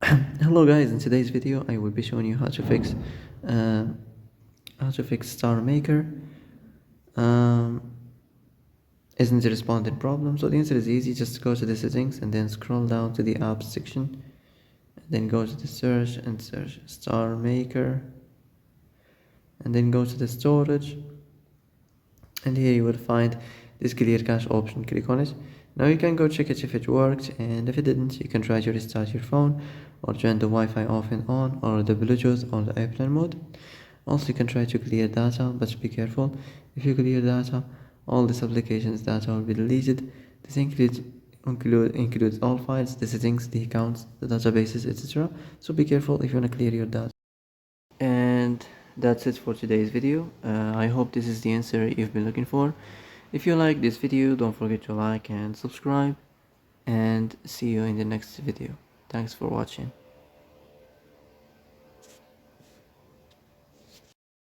Hello guys, in today's video I will be showing you uh, how to fix Starmaker. Um, isn't responding problem? So the answer is easy. Just go to the settings and then scroll down to the apps section, and then go to the search and search Starmaker, and then go to the storage, and here you will find this clear cache option. Click on it. Now you can go check it if it worked, and if it didn't, you can try to restart your phone or turn the Wi-Fi off and on, or the Bluetooth or the airplane mode. Also, you can try to clear data, but be careful. If you clear data, all this application's data will be deleted. This includes all files, the settings, the accounts, the databases, etc. So be careful if you want to clear your data. And that's it for today's video. I hope this is the answer you've been looking for. If you like this video, don't forget to like and subscribe, and see you in the next video. Thanks for watching.